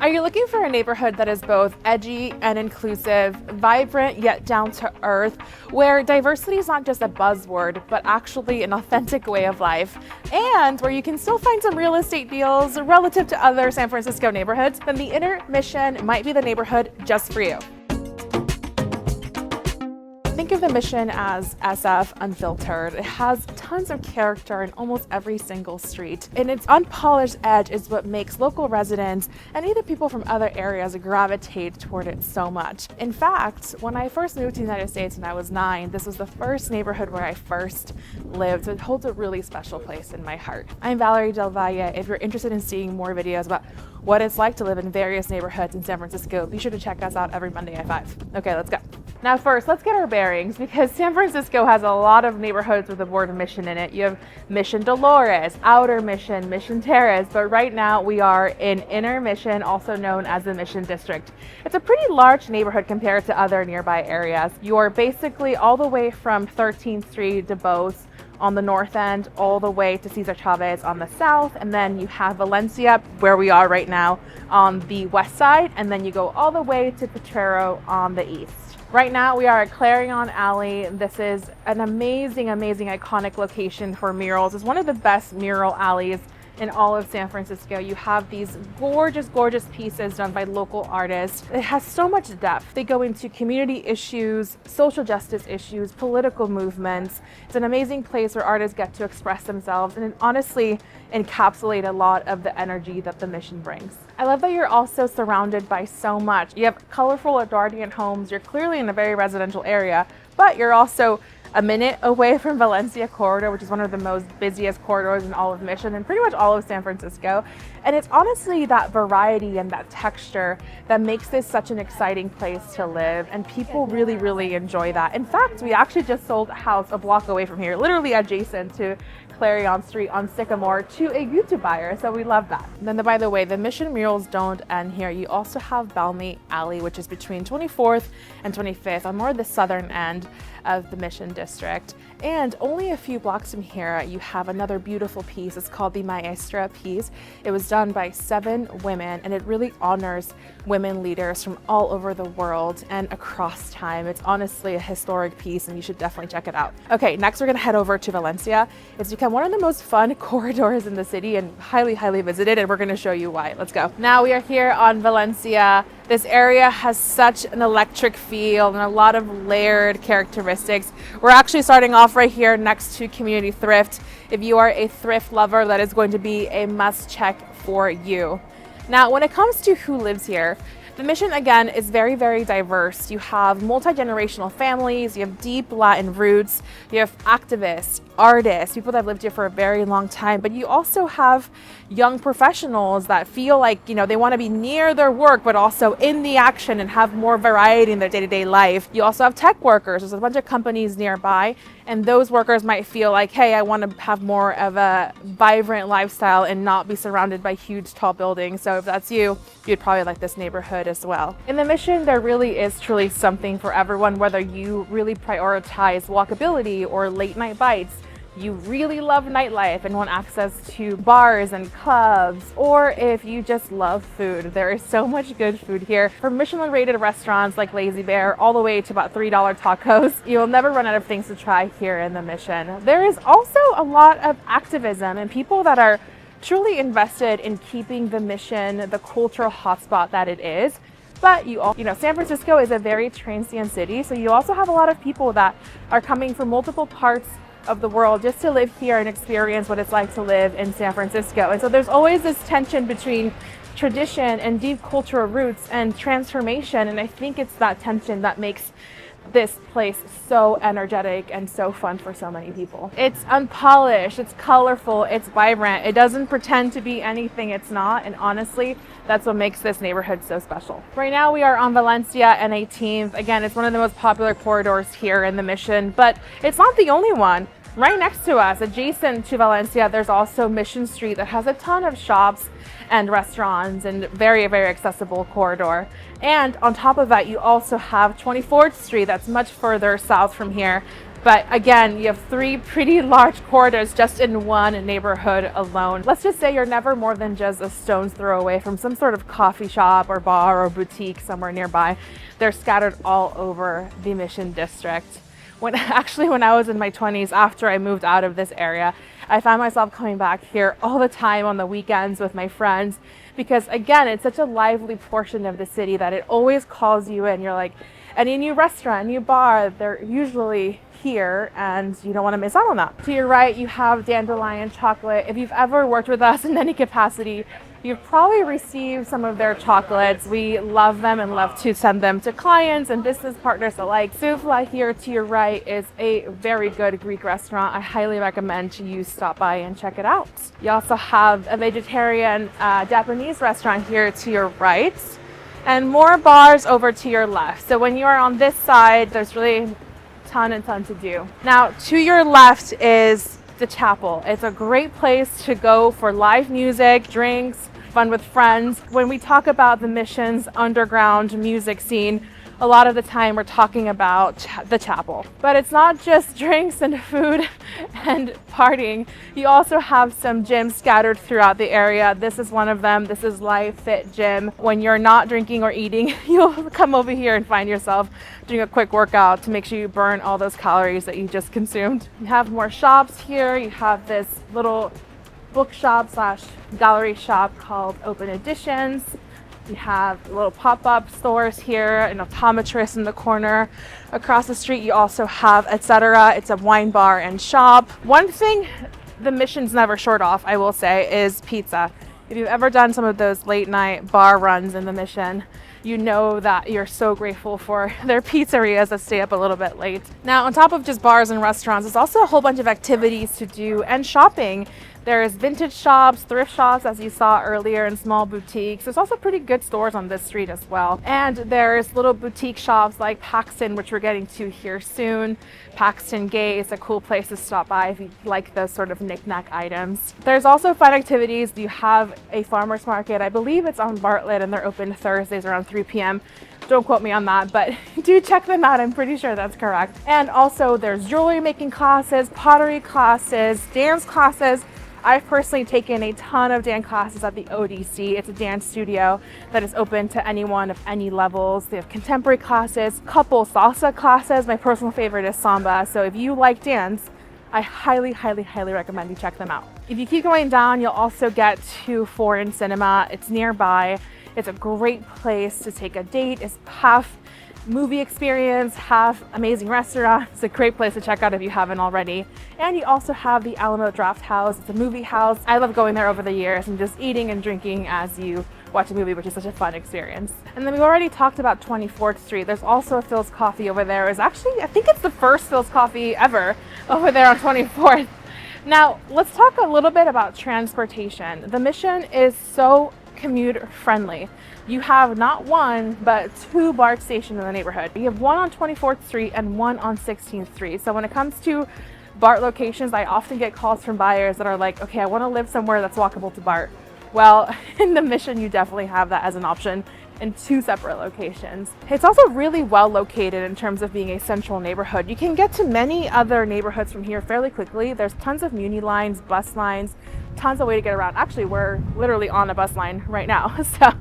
Are you looking for a neighborhood that is both edgy and inclusive, vibrant yet down to earth, where diversity is not just a buzzword, but actually an authentic way of life, and where you can still find some real estate deals relative to other San Francisco neighborhoods? Then the Inner Mission might be the neighborhood just for you. Think of the Mission as SF Unfiltered. It has tons of character in almost every single street, and its unpolished edge is what makes local residents and even people from other areas gravitate toward it so much. In fact, when I first moved to the United States when I was 9, this was the first neighborhood where I first lived, so it holds a really special place in my heart. I'm Valerie Del Valle. If you're interested in seeing more videos about what it's like to live in various neighborhoods in San Francisco, be sure to check us out every Monday at 5. Okay, let's go. Now first, let's get our bearings, because San Francisco has a lot of neighborhoods with the word Mission in it. You have Mission Dolores, Outer Mission, Mission Terrace, but right now we are in Inner Mission, also known as the Mission District. It's a pretty large neighborhood compared to other nearby areas. You're basically all the way from 13th Street to Bose on the north end, all the way to Cesar Chavez on the south, and then you have Valencia, where we are right now, on the west side, and then you go all the way to Potrero on the east. Right now we are at Clarion Alley. This is an amazing, iconic location for murals. It's one of the best mural alleys in all of San Francisco. You have these gorgeous pieces done by local artists. It has so much depth. They go into community issues, social justice issues, political movements. It's an amazing place where artists get to express themselves and honestly encapsulate a lot of the energy that the Mission brings. I love that you're also surrounded by so much. You have colorful Edwardian homes. You're clearly in a very residential area, but you're also a minute away from Valencia Corridor, which is one of the most busiest corridors in all of Mission and pretty much all of San Francisco. And it's honestly that variety and that texture that makes this such an exciting place to live, and people really enjoy that. In fact, we actually just sold a house a block away from here, literally adjacent to Clarion Street on Sycamore, to a YouTube buyer, so we love that. And then by the way, the Mission murals don't end here. You also have Balmy Alley, which is between 24th and 25th on more of the southern end of the Mission District. And only a few blocks from here, you have another beautiful piece. It's called the Maestra piece. It was done by 7 women, and it really honors women leaders from all over the world and across time. It's honestly a historic piece, and you should definitely check it out. Okay, next we're gonna head over to Valencia. It's become one of the most fun corridors in the city and highly visited, and we're gonna show you why. Let's go. Now we are here on Valencia. This area has such an electric feel and a lot of layered characteristics. We're actually starting off right here next to Community Thrift. If you are a thrift lover, that is going to be a must check for you. Now, when it comes to who lives here, the Mission, again, is very diverse. You have multi-generational families, you have deep Latin roots, you have activists, artists, people that have lived here for a very long time, but you also have young professionals that feel like, you know, they want to be near their work, but also in the action and have more variety in their day-to-day life. You also have tech workers. There's a bunch of companies nearby, and those workers might feel like, hey, I want to have more of a vibrant lifestyle and not be surrounded by huge, tall buildings. So if that's you, you'd probably like this neighborhood as well. In the Mission, there really is truly something for everyone, whether you really prioritize walkability or late night bites, you really love nightlife and want access to bars and clubs, or if you just love food. There is so much good food here, from Michelin rated restaurants like Lazy Bear all the way to about $3 tacos. You'll never run out of things to try here in the Mission. There is also a lot of activism and people that are truly invested in keeping the Mission the cultural hotspot that it is. But you know, San Francisco is a very transient city, so you also have a lot of people that are coming from multiple parts of the world just to live here and experience what it's like to live in San Francisco. And so there's always this tension between tradition and deep cultural roots and transformation, and I think it's that tension that makes this place so energetic and so fun for so many people. It's unpolished, it's colorful, it's vibrant. It doesn't pretend to be anything it's not, and honestly, that's what makes this neighborhood so special. Right now we are on Valencia and 18th. Again, it's one of the most popular corridors here in the Mission, but it's not the only one. Right next to us, adjacent to Valencia, there's also Mission Street that has a ton of shops and restaurants and very accessible corridor. And on top of that, you also have 24th Street that's much further south from here But again, you have 3 pretty large corridors just in one neighborhood alone. Let's just say you're never more than just a stone's throw away from some sort of coffee shop or bar or boutique somewhere nearby. They're scattered all over the Mission District. When I was in my 20s, after I moved out of this area, I found myself coming back here all the time on the weekends with my friends because, again, it's such a lively portion of the city that it always calls you in. You're like, any new restaurant, new bar, they're usually here and you don't want to miss out on that. To your right, you have Dandelion Chocolate. If you've ever worked with us in any capacity, you've probably received some of their chocolates. We love them and love to send them to clients and business partners alike. Soufla here to your right is a very good Greek restaurant. I highly recommend you stop by and check it out. You also have a vegetarian Japanese restaurant here to your right and more bars over to your left. So when you are on this side, there's really ton to do. Now to your left is the chapel. It's a great place to go for live music, drinks, fun with friends. When we talk about the Mission's underground music scene, a lot of the time we're talking about the chapel. But it's not just drinks and food and partying. You also have some gyms scattered throughout the area. This is one of them. This is Live Fit Gym. When you're not drinking or eating, you'll come over here and find yourself doing a quick workout to make sure you burn all those calories that you just consumed. You have more shops here. You have this little bookshop / gallery shop called Open Editions. You have little pop-up stores here, an optometrist in the corner. Across the street, you also have Etc. It's a wine bar and shop. One thing the Mission's never short off, I will say, is pizza. If you've ever done some of those late night bar runs in the Mission, you know that you're so grateful for their pizzerias that stay up a little bit late. Now, on top of just bars and restaurants, there's also a whole bunch of activities to do and shopping. There's vintage shops, thrift shops, as you saw earlier, and small boutiques. There's also pretty good stores on this street as well. And there's little boutique shops like Paxton, which we're getting to here soon. Paxton Gate is a cool place to stop by if you like those sort of knick-knack items. There's also fun activities. You have a farmer's market. I believe it's on Bartlett, and they're open Thursdays around 3 p.m. Don't quote me on that, but do check them out. I'm pretty sure that's correct. And also there's jewelry making classes, pottery classes, dance classes. I've personally taken a ton of dance classes at the ODC. It's a dance studio that is open to anyone of any levels. They have contemporary classes, couple salsa classes. My personal favorite is samba. So if you like dance, I highly recommend you check them out. If you keep going down, you'll also get to Foreign Cinema. It's nearby. It's a great place to take a date. It's half movie experience, half amazing restaurant. It's a great place to check out if you haven't already. And you also have the Alamo Draft House. It's a movie house. I love going there over the years and just eating and drinking as you watch a movie, which is such a fun experience. And then we already talked about 24th Street. There's also a Phil's Coffee over there. It's actually, I think it's the first Phil's Coffee ever over there on 24th. Now, let's talk a little bit about transportation. The Mission is so commute friendly. You have not one, but 2 BART stations in the neighborhood. You have one on 24th Street and one on 16th Street. So when it comes to BART locations, I often get calls from buyers that are like, okay, I want to live somewhere that's walkable to BART. Well, in the Mission, you definitely have that as an option in 2 separate locations. It's also really well located in terms of being a central neighborhood. You can get to many other neighborhoods from here fairly quickly. There's tons of muni lines, bus lines, tons of way to get around. Actually, we're literally on a bus line right now. So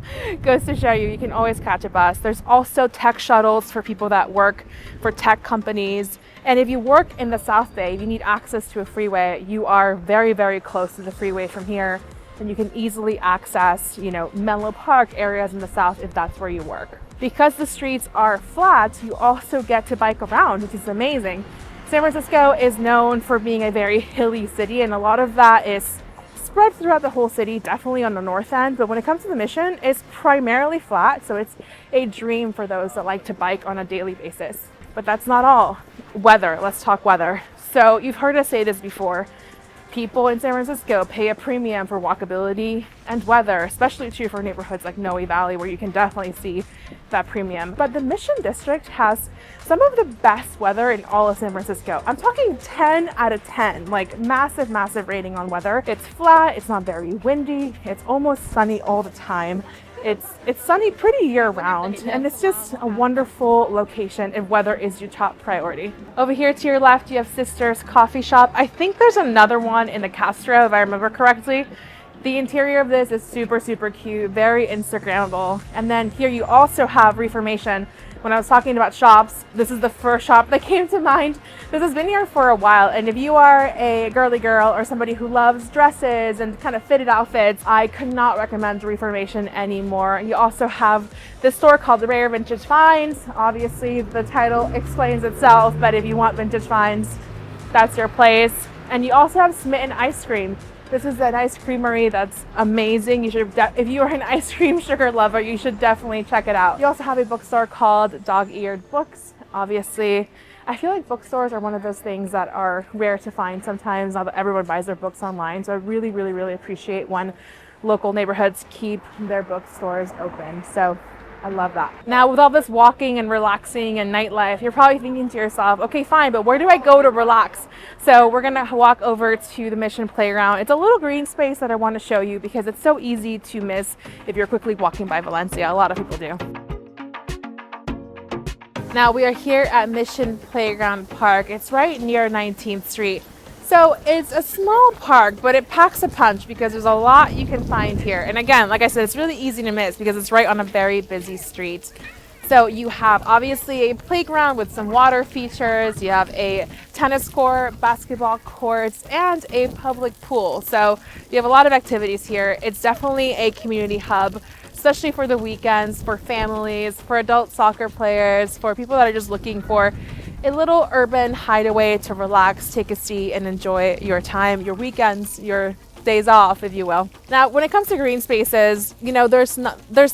goes to show you can always catch a bus. There's also tech shuttles for people that work for tech companies. And if you work in the South Bay, if you need access to a freeway, you are very close to the freeway from here. And you can easily access, Menlo Park areas in the South if that's where you work. Because the streets are flat, you also get to bike around, which is amazing. San Francisco is known for being a very hilly city, and a lot of that is spread throughout the whole city, definitely on the north end. But when it comes to the Mission, it's primarily flat, so it's a dream for those that like to bike on a daily basis. But that's not all. Weather, let's talk weather. So you've heard us say this before. People in San Francisco pay a premium for walkability and weather, especially true for neighborhoods like Noe Valley, where you can definitely see that premium. But the Mission District has some of the best weather in all of San Francisco. I'm talking 10 out of 10, like massive rating on weather. It's flat, it's not very windy, it's almost sunny all the time. It's sunny pretty year round, and it's just a wonderful location if weather is your top priority. Over here to your left, you have Sisters Coffee Shop. I think there's another one in the Castro, if I remember correctly. The interior of this is super, super cute, very Instagrammable. And then here you also have Reformation. When I was talking about shops, this is the first shop that came to mind. This has been here for a while, and if you are a girly girl or somebody who loves dresses and kind of fitted outfits, I could not recommend Reformation anymore. You also have this store called Rare Vintage Finds. Obviously, the title explains itself, but if you want vintage finds, that's your place. And you also have Smitten Ice Cream. This is an ice creamery that's amazing. You should, if you are an ice cream sugar lover, you should definitely check it out. You also have a bookstore called Dog-Eared Books. Obviously, I feel like bookstores are one of those things that are rare to find sometimes. Not that everyone buys their books online, so I really, really, really appreciate when local neighborhoods keep their bookstores open. So I love that. Now, with all this walking and relaxing and nightlife, you're probably thinking to yourself, okay, fine, but where do I go to relax? So we're gonna walk over to the Mission Playground. It's a little green space that I want to show you because it's so easy to miss if you're quickly walking by Valencia. A lot of people do. Now we are here at Mission Playground Park. It's right near 19th Street. So it's a small park, but it packs a punch because there's a lot you can find here. And again, like I said, it's really easy to miss because it's right on a very busy street. So you have obviously a playground with some water features. You have a tennis court, basketball courts, and a public pool. So you have a lot of activities here. It's definitely a community hub, especially for the weekends, for families, for adult soccer players, for people that are just looking for a little urban hideaway to relax, take a seat, and enjoy your time, your weekends, your days off, if you will. Now, when it comes to green spaces, you know, there's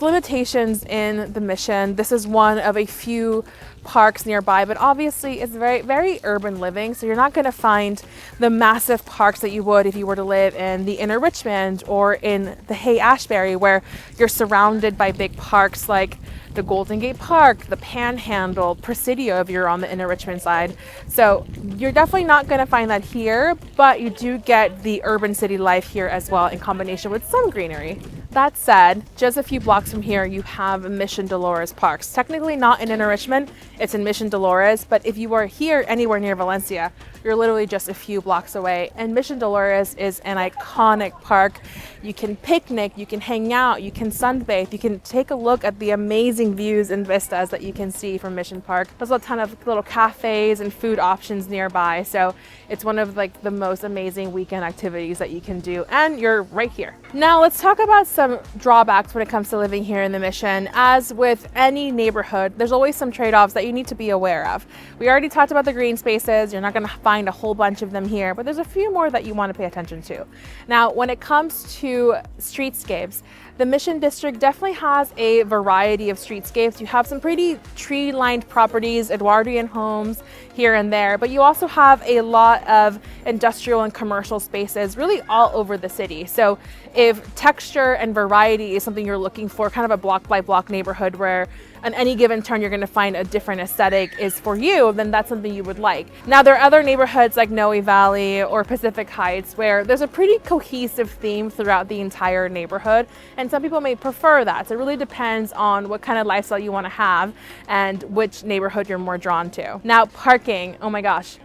limitations in the Mission. This is one of a few parks nearby, but obviously it's very, very urban living. So you're not going to find the massive parks that you would if you were to live in the inner Richmond or in the Hay-Ashbury, where you're surrounded by big parks like the Golden Gate Park, the Panhandle, Presidio if you're on the inner Richmond side. So you're definitely not going to find that here, but you do get the urban city life here as well in combination with some greenery. That said, just a few blocks from here, you have Mission Dolores Parks. Technically not in inner Richmond, it's in Mission Dolores, but if you are here anywhere near Valencia, you're literally just a few blocks away. And Mission Dolores is an iconic park. You can picnic, you can hang out, you can sunbathe, you can take a look at the amazing views and vistas that you can see from Mission Park. There's a ton of little cafes and food options nearby. So it's one of like the most amazing weekend activities that you can do. And you're right here. Now let's talk about some drawbacks when it comes to living here in the Mission. As with any neighborhood, there's always some trade-offs that you need to be aware of. We already talked about the green spaces. You're not going to find a whole bunch of them here, but there's a few more that you want to pay attention to. Now, when it comes to streetscapes, the Mission District definitely has a variety of streetscapes. You have some pretty tree-lined properties, Edwardian homes here and there, but you also have a lot of industrial and commercial spaces really all over the city. So if texture and variety is something you're looking for, kind of a block by block neighborhood where on any given turn you're going to find a different aesthetic is for you, then that's something you would like. Now, there are other neighborhoods like Noe Valley or Pacific Heights where there's a pretty cohesive theme throughout the entire neighborhood, and some people may prefer that. So it really depends on what kind of lifestyle you want to have and which neighborhood you're more drawn to. Now, parking, oh my gosh.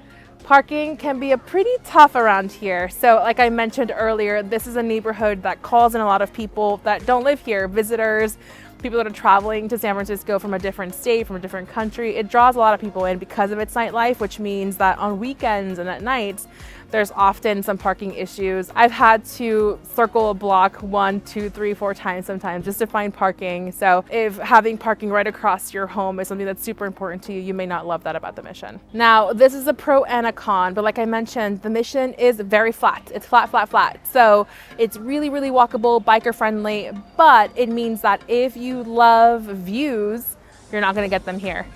Parking can be pretty tough around here. So like I mentioned earlier, this is a neighborhood that calls in a lot of people that don't live here, visitors, people that are traveling to San Francisco from a different state, from a different country. It draws a lot of people in because of its nightlife, which means that on weekends and at nights, there's often some parking issues. I've had to circle a block 1, 2, 3, 4 times sometimes just to find parking. So if having parking right across your home is something that's super important to you, you may not love that about the Mission. Now, this is a pro and a con, but like I mentioned, the Mission is very flat. It's flat, flat, flat. So it's really, really walkable, biker friendly, but it means that if you love views, you're not going to get them here.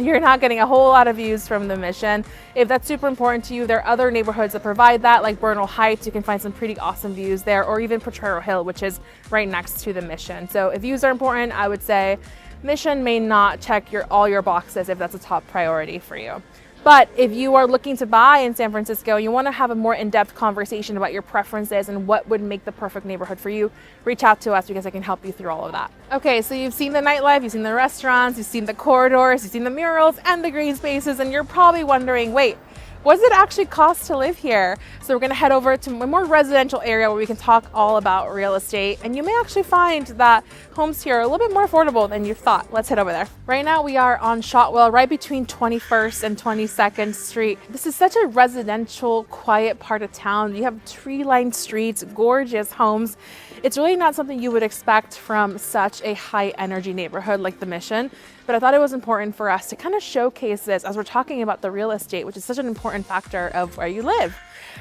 You're not getting a whole lot of views from the Mission. If that's super important to you, there are other neighborhoods that provide that, like Bernal Heights. You can find some pretty awesome views there, or even Potrero Hill, which is right next to the Mission. So if views are important, I would say Mission may not check all your boxes if that's a top priority for you. But if you are looking to buy in San Francisco, you want to have a more in-depth conversation about your preferences and what would make the perfect neighborhood for you, reach out to us because I can help you through all of that. Okay, so you've seen the nightlife, you've seen the restaurants, you've seen the corridors, you've seen the murals and the green spaces, and you're probably wondering, wait, what does it actually cost to live here? So we're gonna head over to a more residential area where we can talk all about real estate. And you may actually find that homes here are a little bit more affordable than you thought. Let's head over there. Right now we are on Shotwell, right between 21st and 22nd Street. This is such a residential, quiet part of town. You have tree-lined streets, gorgeous homes. It's really not something you would expect from such a high energy neighborhood like the Mission, but I thought it was important for us to kind of showcase this as we're talking about the real estate, which is such an important factor of where you live.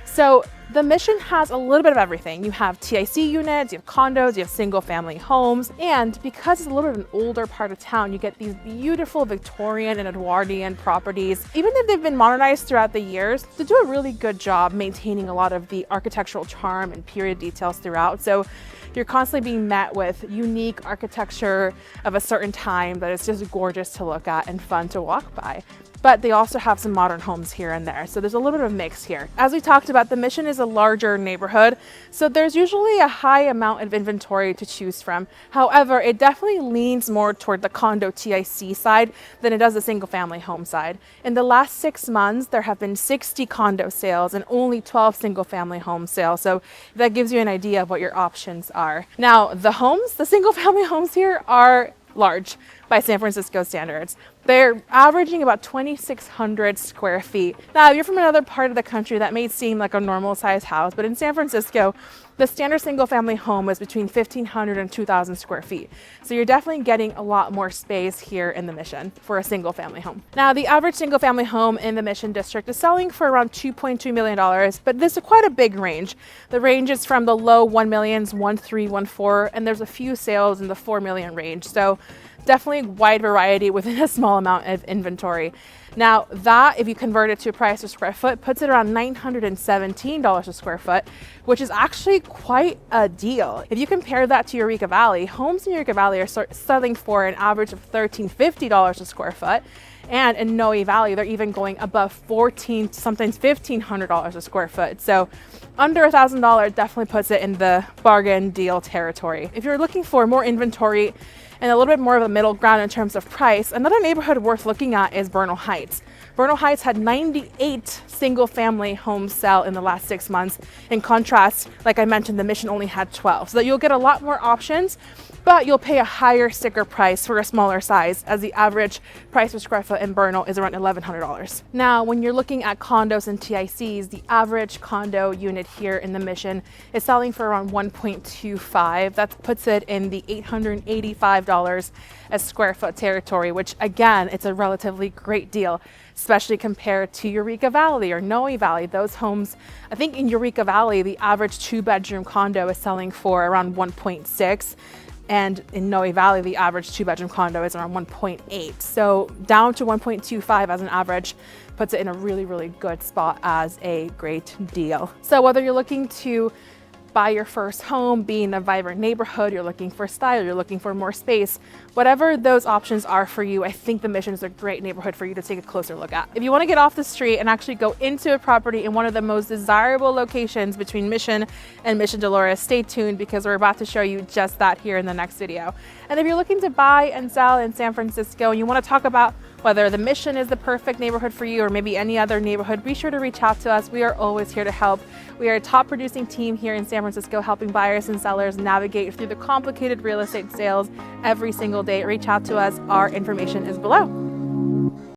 So the Mission has a little bit of everything. You have TIC units, you have condos, you have single family homes, and because it's a little bit of an older part of town, you get these beautiful Victorian and Edwardian properties. Even if they've been modernized throughout the years, they do a really good job maintaining a lot of the architectural charm and period details throughout. So you're constantly being met with unique architecture of a certain time that is just gorgeous to look at and fun to walk by. But they also have some modern homes here and there. So there's a little bit of a mix here. As we talked about, the Mission is a larger neighborhood, so there's usually a high amount of inventory to choose from. However, it definitely leans more toward the condo TIC side than it does the single family home side. In the last 6 months, there have been 60 condo sales and only 12 single family home sales. So that gives you an idea of what your options are. Now, the single family homes here are large by San Francisco standards. They're averaging about 2,600 square feet. Now, if you're from another part of the country, that may seem like a normal size house, but in San Francisco, the standard single family home is between 1,500 and 2,000 square feet. So you're definitely getting a lot more space here in the Mission for a single family home. Now, the average single family home in the Mission District is selling for around $2.2 million, but this is quite a big range. The range is from the low $1 millions, 1.3, 1.4, and there's a few sales in the $4 million range. So definitely wide variety within a small amount of inventory. Now that, if you convert it to a price per square foot, puts it around $917 a square foot, which is actually quite a deal. If you compare that to Eureka Valley, homes in Eureka Valley are selling for an average of $1,350 a square foot. And in Noe Valley, they're even going above $1,400, sometimes $1,500 a square foot. So under $1,000 definitely puts it in the bargain deal territory. If you're looking for more inventory and a little bit more of a middle ground in terms of price, another neighborhood worth looking at is Bernal Heights. Bernal Heights had 98 single family homes sell in the last 6 months. In contrast, like I mentioned, the Mission only had 12. So that you'll get a lot more options, but you'll pay a higher sticker price for a smaller size, as the average price per square foot in Bernal is around $1,100. Now, when you're looking at condos and TICs, the average condo unit here in the Mission is selling for around $1.25. That puts it in the $885 a square foot territory, which again, it's a relatively great deal, especially compared to Eureka Valley or Noe Valley. Those homes, I think in Eureka Valley, the average 2-bedroom condo is selling for around 1.6. And in Noe Valley, the average 2-bedroom condo is around 1.8. So down to 1.25 as an average puts it in a really, really good spot as a great deal. So whether you're looking to buy your first home, be in a vibrant neighborhood, you're looking for style, you're looking for more space, whatever those options are for you, I think the Mission is a great neighborhood for you to take a closer look at. If you want to get off the street and actually go into a property in one of the most desirable locations between Mission and Mission Dolores, stay tuned because we're about to show you just that here in the next video. And if you're looking to buy and sell in San Francisco and you want to talk about whether the Mission is the perfect neighborhood for you or maybe any other neighborhood, be sure to reach out to us. We are always here to help. We are a top producing team here in San Francisco, helping buyers and sellers navigate through the complicated real estate sales every single day. Reach out to us. Our information is below.